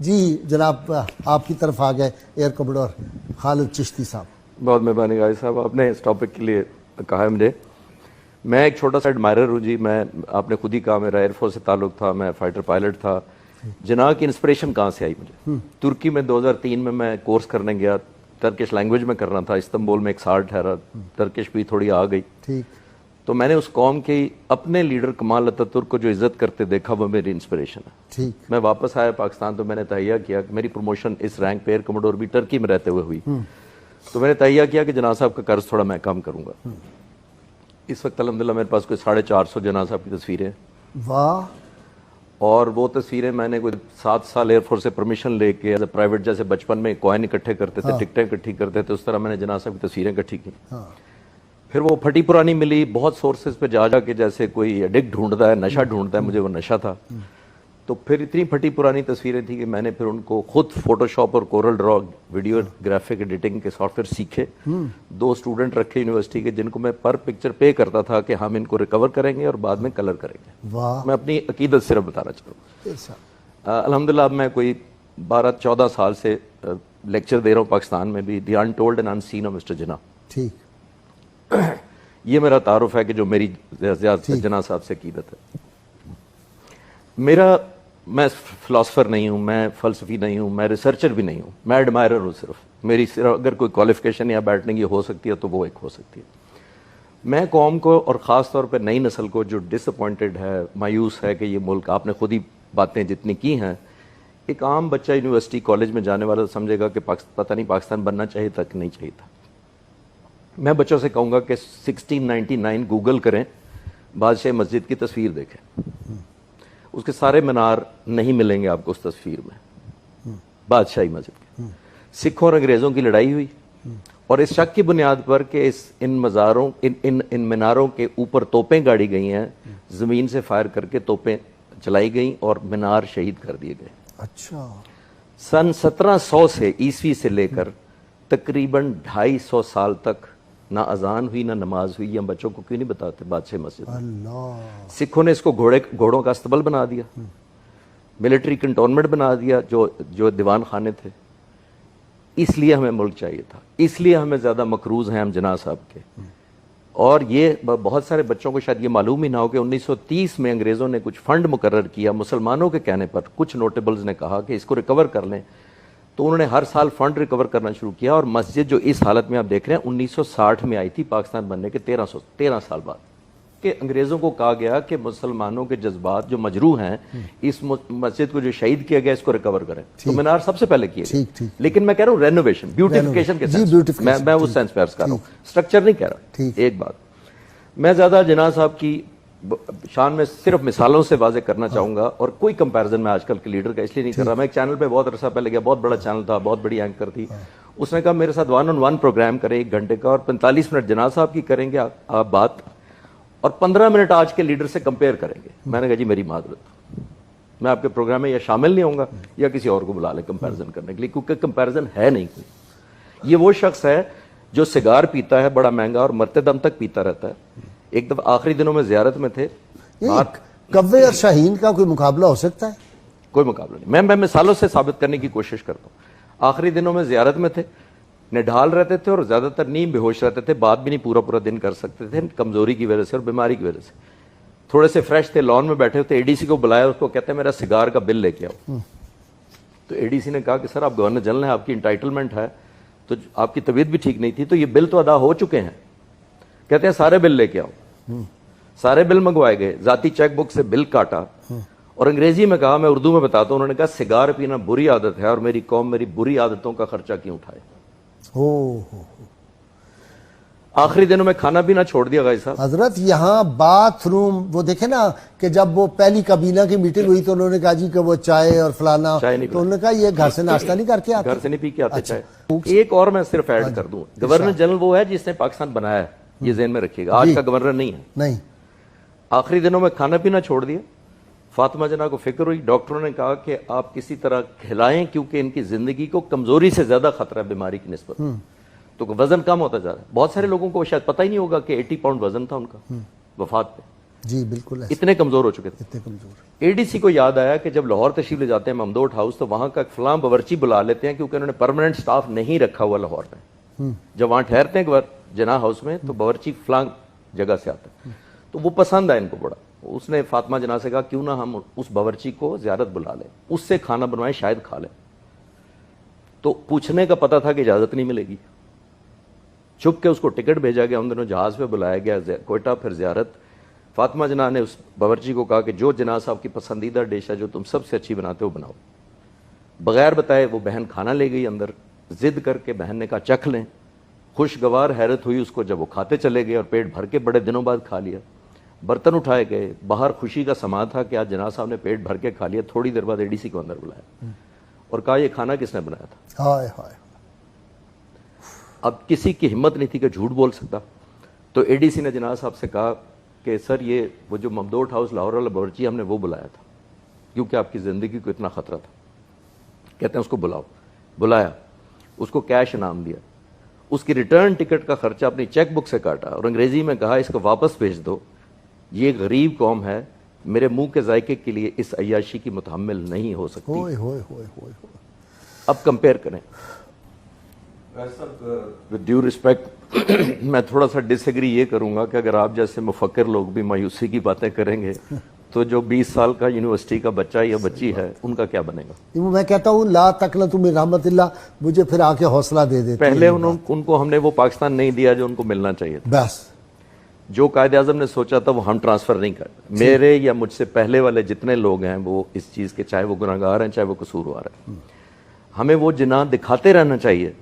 جی جناب آپ کی طرف آ گئے ایئر کموڈور خالد چشتی صاحب. بہت مہربانی غازی صاحب، آپ نے اس ٹاپک کے لیے کہا ہے مجھے. میں ایک چھوٹا سا ایڈمائرر ہوں جی. میں آپ نے خود ہی کہا میرا ایئر فورس سے تعلق تھا، میں فائٹر پائلٹ تھا. جناح کی انسپریشن کہاں سے آئی مجھے؟ ترکی میں 2003 میں کورس کرنے گیا، ترکش لینگویج میں کرنا تھا. استنبول میں ایک سال ٹھہرا، ترکش بھی تھوڑی آ گئی. ٹھیک. تو میں نے اس قوم کی اپنے لیڈر کمال اتاتürk کو جو عزت کرتے دیکھا، وہ میری انسپریشن ہے. ٹھیک. میں واپس آیا پاکستان تو میں نے تہیہ کیا کہ میری پروموشن اس رینک پہ ایئر کموڈور بھی ٹرکی میں رہتے ہوئے ہوئی. تو میں نے تہیہ کیا کہ جناح صاحب کا قرض تھوڑا میں کم کروں گا. اس وقت الحمدللہ میرے پاس کوئی 450 جناح صاحب کی تصویریں. واہ. اور وہ تصویریں میں نے کوئی 7 سال ایئر فورس سے پرمیشن لے کے ایز اے پرائیویٹ، جیسے بچپن میں کوائن اکٹھے کرتے تھے، ٹکٹیں اکٹھی کرتے تھے، اس طرح میں نے جناح صاحب کی تصویریں اکٹھی کی. پھر وہ پھٹی پرانی ملی بہت سورسز پہ جا کے، جیسے کوئی ایڈکٹ ڈھونڈتا ہے، نشہ ڈھونڈتا ہے، مجھے وہ نشہ تھا. تو پھر اتنی پھٹی پرانی تصویریں تھیں کہ میں نے پھر ان کو خود فوٹو شاپ اور کورل ڈرا ویڈیو گرافک ایڈیٹنگ کے سافٹ ویئر سیکھے. 2 اسٹوڈنٹ رکھے یونیورسٹی کے جن کو میں پر پکچر پے کرتا تھا کہ ہم ان کو ریکور کریں گے اور بعد میں کلر کریں گے. میں اپنی عقیدت صرف بتانا چاہوں. الحمدللہ اب میں کوئی 12-14 سال سے لیکچر دے رہا ہوں پاکستان میں بھی، the untold and unseen of mister Jinnah. ٹھیک. یہ میرا تعارف ہے کہ جو میری زیادہ جناح صاحب سے عقیدت ہے. میں فلاسفر نہیں ہوں، میں فلسفی نہیں ہوں، میں ریسرچر بھی نہیں ہوں، میں ایڈمائرر ہوں. صرف اگر کوئی کوالیفیکیشن یا بیٹھنے کی ہو سکتی ہے تو وہ ایک ہو سکتی ہے. میں قوم کو اور خاص طور پہ نئی نسل کو جو ڈس اپوائنٹڈ ہے، مایوس ہے کہ یہ ملک، آپ نے خود ہی باتیں جتنی کی ہیں، ایک عام بچہ یونیورسٹی کالج میں جانے والا سمجھے گا کہ پتہ نہیں پاکستان بننا چاہیے تھا کہ نہیں چاہیے تھا. میں بچوں سے کہوں گا کہ 1699 گوگل کریں، بادشاہ مسجد کی تصویر دیکھیں. اس کے سارے مینار نہیں ملیں گے آپ کو اس تصویر میں، بادشاہی مسجد کے. سکھوں اور انگریزوں کی لڑائی ہوئی، اور اس شک کی بنیاد پر کہ ان میناروں کے اوپر توپیں گاڑی گئی ہیں، زمین سے فائر کر کے توپیں چلائی گئیں اور مینار شہید کر دیے گئے. اچھا. سن 1700 سے عیسوی سے لے کر تقریباً 250 سال تک نہ اذان ہوئی نہ نماز ہوئی. ہم بچوں کو کیوں نہیں بتاتے بادشاہ مسجد؟ سکھوں نے اس کو گھوڑوں کا استبل بنا دیا، ملٹری کنٹونمنٹ بنا دیا جو دیوان خانے تھے. اس لیے ہمیں ملک چاہیے تھا، اس لیے ہمیں زیادہ مقروض ہیں ہم جناح صاحب کے. اور یہ بہت سارے بچوں کو شاید یہ معلوم ہی نہ ہو کہ 1930 میں انگریزوں نے کچھ فنڈ مقرر کیا مسلمانوں کے کہنے پر. کچھ نوٹیبلز نے کہا کہ اس کو ریکور کر لیں، تو انہوں نے ہر سال فنڈ ریکور کرنا شروع کیا. اور مسجد جو اس حالت میں آپ دیکھ رہے ہیں 1960 میں آئی تھی، پاکستان بننے کے 13 سال بعد، کہ انگریزوں کو کہا گیا کہ مسلمانوں کے جذبات جو مجروح ہیں، اس مسجد کو جو شہید کیا گیا اس کو ریکور کریں. تو مینار سب سے پہلے کیے گئے. لیکن میں کہہ رہا ہوں رینوویشن، بیوٹیفیکیشن کے سینس میں وہ سینس پیرس کر رہا ہوں، اسٹرکچر نہیں کہہ رہا. ایک بات میں زیادہ جناح صاحب کی شان میں صرف مثالوں سے واضح کرنا چاہوں گا، اور کوئی کمپیرزن میں آج کل کے لیڈر کا اس لیے نہیں کر رہا. میں ایک چینل پہ بہت عرصہ پہلے گیا، بہت بڑا چینل تھا، بہت بڑی اینکر تھی. اس نے کہا میرے ساتھ 1 on 1 پروگرام کریں 1 گھنٹے کا، اور 45 منٹ جناح صاحب کی کریں گے آپ بات، اور 15 منٹ آج کے لیڈر سے کمپیئر کریں گے. میں نے کہا جی میری معذرت، میں آپ کے پروگرام میں یا شامل نہیں ہوں گا یا کسی اور کو بلا لیں کمپیرزن کرنے کے لیے، کیونکہ کمپیرزن ہے نہیں کوئی. یہ وہ شخص ہے جو سگار پیتا ہے بڑا مہنگا اور مرتے دم تک پیتا رہتا ہے. ایک دفعہ آخری دنوں میں زیارت میں تھے. کوے اور شاہین کا کوئی مقابلہ ہو سکتا ہے؟ کوئی مقابلہ نہیں. میں مثالوں سے ثابت کرنے کی کوشش کرتا ہوں. آخری دنوں میں زیارت میں تھے، نڈھال رہتے تھے اور زیادہ تر نیم بے ہوش رہتے تھے، بات بھی نہیں پورا دن کر سکتے تھے کمزوری کی وجہ سے اور بیماری کی وجہ سے. تھوڑے سے فریش تھے، لان میں بیٹھے ہوتے، اے ڈی سی کو بلایا، اس کو کہتے ہیں میرا سگار کا بل لے کے آؤ. تو اے ڈی سی نے کہا کہ سر آپ گورنر جنرل ہیں، آپ کی انٹائٹلمنٹ ہے، تو آپ کی طبیعت بھی ٹھیک نہیں تھی، تو یہ بل تو ادا ہو چکے ہیں. کہتے ہیں سارے بل لے کے آؤ. سارے بل منگوائے گئے، ذاتی چیک بک سے بل کاٹا، اور انگریزی میں کہا، میں اردو میں بتاتا ہوں. انہوں نے کہا سگار پینا بری عادت ہے اور میری قوم میری بری عادتوں کا خرچہ کیوں اٹھائے. آخری دنوں میں کھانا پینا چھوڑ دیا غازی صاحب. حضرت یہاں باتھ روم وہ دیکھیں نا کہ جب وہ پہلی کابینہ کی میٹنگ ہوئی تو انہوں نے کہا جی کہ وہ چائے اور فلانا، تو انہوں نے کہا یہ گھر سے ناشتہ نہیں کر کے آتے، گھر سے نہیں پی کے آتے چائے. ایک اور میں صرف ایڈ کر دوں، گورنر جنرل وہ ہے جس نے پاکستان بنایا ہے، یہ ذہن میں رکھیے گا. آج کا گورنر نہیں ہے. نہیں. آخری دنوں میں کھانا پینا چھوڑ دیا. فاطمہ جناح کو فکر ہوئی، ڈاکٹروں نے کہا کہ آپ کسی طرح کھلائیں کیونکہ ان کی زندگی کو کمزوری سے زیادہ خطرہ ہے بیماری کی نسبت. تو وزن کم ہوتا جا رہا ہے. بہت سارے لوگوں کو شاید پتہ ہی نہیں ہوگا کہ 80 پاؤنڈ وزن تھا ان کا وفات پہ. جی بالکل ایسا، اتنے کمزور ہو چکے تھے. اتنے کمزور. اے ڈی سی کو یاد آیا کہ جب لاہور تشریف لے جاتے ہیں ممدوٹ ہاؤس تو وہاں کا فلاں باورچی بلا لیتے ہیں کیونکہ انہوں نے پرماننٹ سٹاف نہیں رکھا ہوا لاہور میں. جب وہاں ٹھہرتے ہیں ایک بار جناح ہاؤس میں تو باورچی فلاں جگہ سے آتا ہے. تو وہ پسند آیا ان کو بڑا. اس نے فاطمہ جناح سے کہا کیوں نہ ہم اس باورچی کو زیارت بلا لیں, اس سے کھانا بنوائیں, شاید کھا لیں. تو پوچھنے کا پتہ تھا کہ اجازت نہیں ملے گی. چھپ کے اس کو ٹکٹ بھیجا گیا, ان دنوں جہاز پہ بلایا گیا کوئٹہ, پھر زیارت. فاطمہ جناح نے اس باورچی کو کہا کہ جو جناح صاحب کی پسندیدہ ڈش ہے جو تم سب سے اچھی بناتے ہو بناؤ. بغیر بتائے وہ بہن کھانا لے گئی اندر, ضد کر کے بہن نے کہا چکھ لیں. خوشگوار حیرت ہوئی اس کو جب وہ کھاتے چلے گئے اور پیٹ بھر کے بڑے دنوں بعد کھا لیا. برتن اٹھائے گئے, باہر خوشی کا سما تھا کہ آج جناح صاحب نے پیٹ بھر کے کھا لیا. تھوڑی دیر بعد اے ڈی سی کو اندر بلایا اور کہا یہ کھانا کس نے بنایا تھا. ہائے ہائے. اب کسی کی ہمت نہیں تھی کہ جھوٹ بول سکتا, تو اے ڈی سی نے جناح صاحب سے کہا کہ سر یہ وہ جو ممدوٹ ہاؤس لاہور والا باورچی ہم نے وہ بلایا تھا کیونکہ آپ کی زندگی کو اتنا خطرہ تھا. کہتے ہیں اس کو بلاؤ. بلایا, اس کو کیش انعام دیا, اس کی ریٹرن ٹکٹ کا خرچہ اپنی چیک بک سے کاٹا اور انگریزی میں کہا اس کو واپس بھیج دو, یہ غریب قوم ہے, میرے منہ کے ذائقے کے لیے اس عیاشی کی متحمل نہیں ہو سکتی. ہوئے ہوئے ہوئے ہوئے. اب کمپیئر کریں. ود ڈیو رسپیکٹ میں تھوڑا سا ڈس ایگری یہ کروں گا کہ اگر آپ جیسے مفکر لوگ بھی مایوسی کی باتیں کریں گے تو جو 20 سال کا یونیورسٹی کا بچہ یا بچی ہے ان کا کیا بنے گا. میں کہتا ہوں لا تقنطوا من رحمت اللہ, مجھے پھر آ کے حوصلہ دے دیتے. پہلے ان کو ہم نے وہ پاکستان نہیں دیا جو ان کو ملنا چاہیے تھا. بس جو قائد اعظم نے سوچا تھا وہ ہم ٹرانسفر نہیں کرتے. میرے یا مجھ سے پہلے والے جتنے لوگ ہیں وہ اس چیز کے, چاہے وہ گناہگار ہیں چاہے وہ قصوروار ہیں, ہمیں وہ جناح دکھاتے رہنا چاہیے.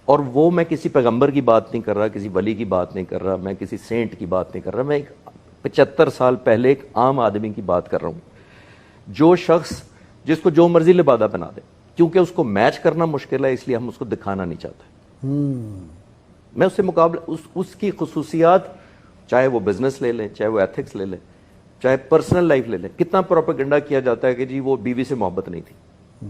اور وہ میں کسی پیغمبر کی بات نہیں کر رہا, کسی ولی کی بات نہیں کر رہا, میں کسی سینٹ کی بات نہیں کر رہا, میں ایک 75 سال پہلے ایک عام آدمی کی بات کر رہا ہوں. جو شخص جس کو جو مرضی لبادہ بنا دے, کیونکہ اس کو میچ کرنا مشکل ہے اس لیے ہم اس کو دکھانا نہیں چاہتے. میں اس سے مقابلہ اس کی خصوصیات, چاہے وہ بزنس لے لیں, چاہے وہ ایتھکس لے لیں, چاہے پرسنل لائف لے لیں. کتنا پروپیگنڈا کیا جاتا ہے کہ جی وہ بیوی سے محبت نہیں تھی,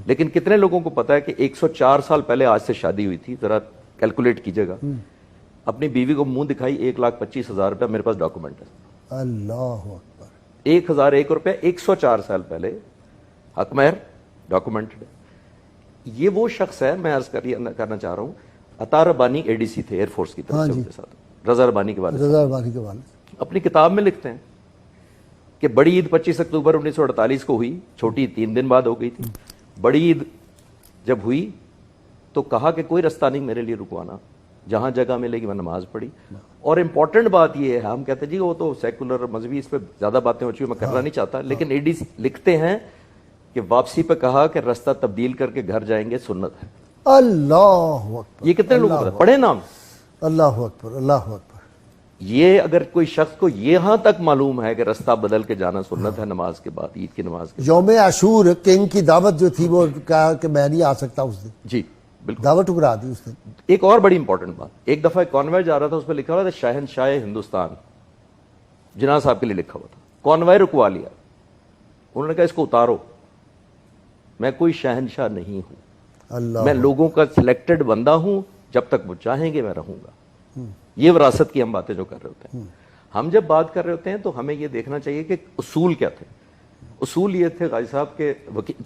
لیکن کتنے لوگوں کو پتا ہے کہ 104 سال پہلے آج سے شادی ہوئی تھی. ذرا کیلکولیٹ کیجئے گا. اپنی بیوی کو منہ دکھائی 1,25,000 روپیہ, میرے پاس ڈاکومنٹ ہے. اللہ اکبر. 1,001 روپے 104 سال پہلے, حق مہر ڈاکومنٹڈ. یہ وہ شخص ہے, میں عرض کرنا چاہ رہا ہوں, عطا ربانی اے ڈی سی تھے ایئر فورس کی طرف سے, ان کے ساتھ رضا ربانی کے والد, رضا ربانی کے والد, اپنی کتاب میں لکھتے ہیں کہ بڑی عید 25 اکتوبر 1948 کو ہوئی, چھوٹی 3 دن بعد ہو گئی تھی. بڑی عید جب ہوئی تو کہا کہ کوئی رستہ نہیں میرے لیے رکوانا, جہاں جگہ ملے گی میں نماز پڑھی. اور امپورٹنٹ بات یہ ہے, ہم کہتے ہیں جی وہ تو سیکولر اور مذہبی, اس پہ زیادہ باتیں ہو چکی میں کرنا نہیں چاہتا, لیکن اے ڈی سی لکھتے ہیں کہ واپسی پہ کہا کہ رستہ تبدیل کر کے گھر جائیں گے, سنت ہے. اللہ اکبر. یہ کتنے لوگوں کو پڑھے نام. اللہ اکبر, اللہ اکبر. یہ اگر کوئی شخص کو یہاں تک معلوم ہے کہ رستہ بدل کے جانا سنت ہے نماز کے بعد, عید کی نماز کے بعد. یوم عاشور کنگ کی دعوت جو تھی وہ کہا کہ میں نہیں آ سکتا اس دن, جی بالکل دعوت ٹکرا دی اس دن. ایک اور بڑی امپورٹنٹ بات, ایک دفعہ کانوائے جا رہا تھا, اس پہ لکھا ہوا تھا شہنشاہ ہندوستان, جناح صاحب کے لیے لکھا ہوا تھا. کانوائے رکوا لیا, انہوں نے کہا اس کو اتارو, میں کوئی شہنشاہ نہیں ہوں, اللہ, میں لوگوں کا سلیکٹڈ بندہ ہوں, جب تک وہ چاہیں گے میں رہوں گا. یہ وراثت کی ہم باتیں جو کر رہے ہوتے ہیں. ہم جب بات کر رہے ہوتے ہیں تو ہمیں یہ دیکھنا چاہیے کہ اصول کیا تھے. اصول یہ تھے غازی صاحب کے,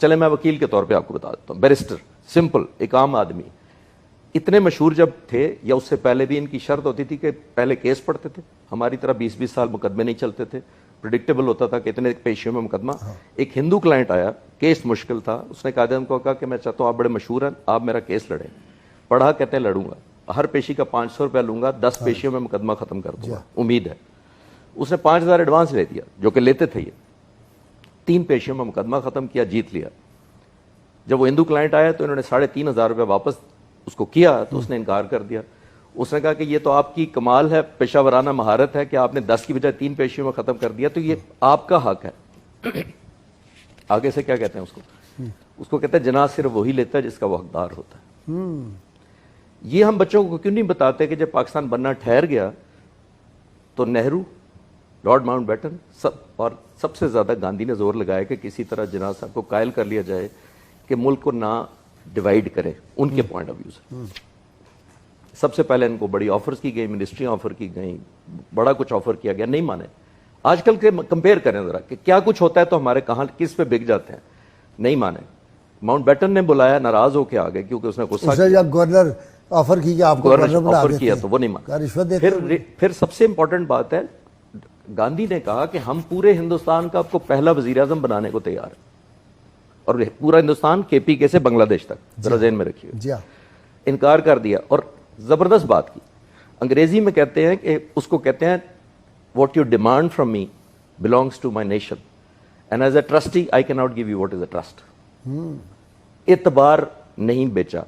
چلے میں وکیل کے طور پہ آپ کو بتا دیتا ہوں, بیرسٹر, سمپل ایک عام آدمی. اتنے مشہور جب تھے یا اس سے پہلے بھی ان کی شرط ہوتی تھی کہ پہلے کیس پڑھتے تھے, ہماری طرح 20 سال مقدمے نہیں چلتے تھے, پریڈکٹیبل ہوتا تھا کہ اتنے پیشیوں میں مقدمہ. ایک ہندو کلائنٹ آیا, کیس مشکل تھا, اس نے قائد اعظم کو کہا کہ میں چاہتا ہوں آپ بڑے مشہور ہیں, آپ میرا کیس لڑیں. پڑھا, کہتے ہیں لڑوں گا, ہر پیشی کا 500 روپیہ لوں گا, 10 پیشیوں میں مقدمہ ختم کر دوں گا, امید ہے. اس نے 5,000 ایڈوانس لے دیا, جو کہ لیتے تھے. یہ 3 پیشیوں میں مقدمہ ختم کیا, جیت لیا. جب وہ ہندو کلائنٹ آیا تو انہوں نے 3,500 روپیہ واپس اس کو کیا, تو اس نے انکار کر دیا. اس نے کہا کہ یہ تو آپ کی کمال ہے, پیشہ ورانہ مہارت ہے کہ آپ نے 10 کی بجائے 3 پیشیوں میں ختم کر دیا, تو یہ آپ کا حق ہے. آگے سے کیا کہتے ہیں اس کو کہتے ہیں جناح صرف وہی لیتا ہے جس کا وہ حقدار ہوتا ہے. یہ ہم بچوں کو کیوں نہیں بتاتے کہ جب پاکستان بننا ٹھہر گیا تو نہرو, لارڈ ماؤنٹ بیٹن اور سب سے زیادہ گاندھی نے زور لگایا کہ کسی طرح جناح صاحب کو قائل کر لیا جائے کہ ملک کو نہ ڈیوائیڈ کرے ان کے پوائنٹ آف ویو سے. سب سے پہلے ان کو بڑی آفرز کی گئی, منسٹری آفر کی گئی, بڑا کچھ آفر کیا گیا, نہیں مانے. آج کل کے کمپیئر کریں ذرا کہ کیا کچھ ہوتا ہے تو ہمارے کہاں کس پہ بک جاتے ہیں. نہیں مانے. ماؤنٹ بیٹن نے بلایا, ناراض ہو کے آ گئے کیونکہ اس نے غصہ اسے جب گورنر آفر کی کہ آپ کو گورنر بنا آفر دیتے کیا ہیں، تو وہ نہیں مانا. رشوت دیتے ہیں. پھر سب سے امپورٹنٹ بات ہے, گاندھی نے کہا کہ ہم پورے ہندوستان کا آپ کو پہلا وزیر اعظم بنانے کو تیار ہیں, اور پورا ہندوستان KPK سے بنگلہ دیش تک, ذرا ذہن میں رکھیے. جی ہاں. انکار کر دیا اور زبردست بات کی. انگریزی میں کہتے ہیں کہ اس کو کہتے ہیں what you demand from me belongs to my nation and as a trustee I cannot give you what is a trust. اعتبار نہیں بیچا,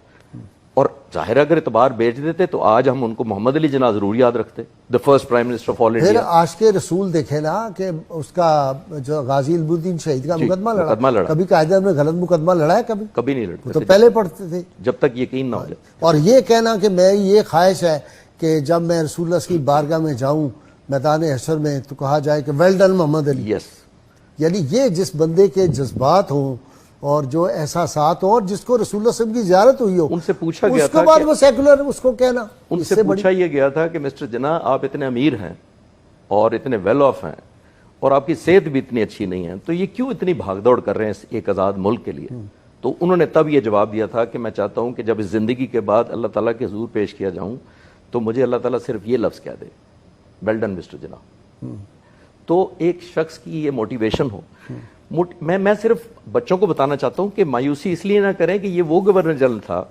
اور ظاہر اگر اعتبار بیچ دیتے تو آج ہم ان کو محمد علی جناح ضرور یاد رکھتے, the first prime minister of all پھر India. عاشق رسول دیکھے نا کہ اس کا جو غازی الدین شہید کا مقدمہ مقدمہ لڑا, لڑا. کبھی قائد اعظم نے غلط مقدمہ لڑا ہے کبھی؟ کبھی نہیں وہ لڑتے تو تھے پہلے پڑھتے تھے. جب تک یقین نہ ہو جائے. اور یہ کہنا کہ میں یہ خواہش ہے کہ جب میں رسول اللہ کی بارگاہ میں جاؤں میدان حشر میں تو کہا جائے کہ ویل ڈن محمد علی. یس, یعنی یہ جس بندے کے جذبات ہوں اور جو احساسات ہوں اور جس کو رسول اللہ صلی اللہ علیہ وسلم کی زیارت ہوئی ہو, ان سے پوچھا گیا اس تھا کے بعد کہ وہ سیکولر اس کو کہنا, ان اس سے بڑی پوچھا یہ گیا تھا کہ مسٹر جناح آپ اتنے امیر ہیں اور اتنے ویل آف ہیں اور آپ کی صحت بھی اتنی اچھی نہیں ہے, تو یہ کیوں اتنی بھاگ دوڑ کر رہے ہیں ایک آزاد ملک کے لیے؟ تو انہوں نے تب یہ جواب دیا تھا کہ میں چاہتا ہوں کہ جب اس زندگی کے بعد اللہ تعالیٰ کے حضور پیش کیا جاؤں تو مجھے اللہ تعالیٰ صرف یہ لفظ کہہ دے, ویل ڈن مسٹر جناح. تو ایک شخص کی یہ موٹیویشن ہو. میں صرف بچوں کو بتانا چاہتا ہوں کہ مایوسی اس لیے نہ کریں کہ یہ وہ گورنر جنرل تھا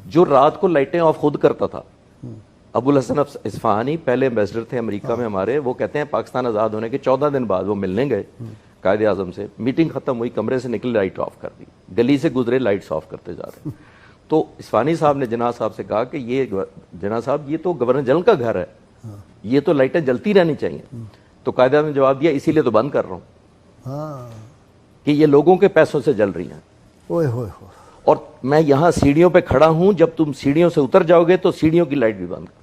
جو رات کو لائٹیں آف خود کرتا تھا. ابو الحسن اصفہانی پہلے ایمبیسڈر تھے امریکہ میں ہمارے, وہ کہتے ہیں پاکستان آزاد ہونے کے 14 دن بعد وہ ملنے گئے قائد اعظم سے, میٹنگ ختم ہوئی, کمرے سے نکلے لائٹ آف کر دی, گلی سے گزرے لائٹس آف کرتے جا رہے. تو اصفہانی صاحب نے جناح صاحب سے کہا کہ یہ جناح صاحب یہ تو گورنر جنرل کا گھر ہے, یہ تو لائٹیں جلتی رہنی چاہیے. تو قائد اعظم نے جواب دیا اسی لیے تو بند کر رہا ہوں کہ یہ لوگوں کے پیسوں سے جل رہی ہیں. اوئے ہوئے ہوئے. اور میں یہاں سیڑھیوں پہ کھڑا ہوں, جب تم سیڑھیوں سے اتر جاؤ گے تو سیڑھیوں کی لائٹ بھی بند کر.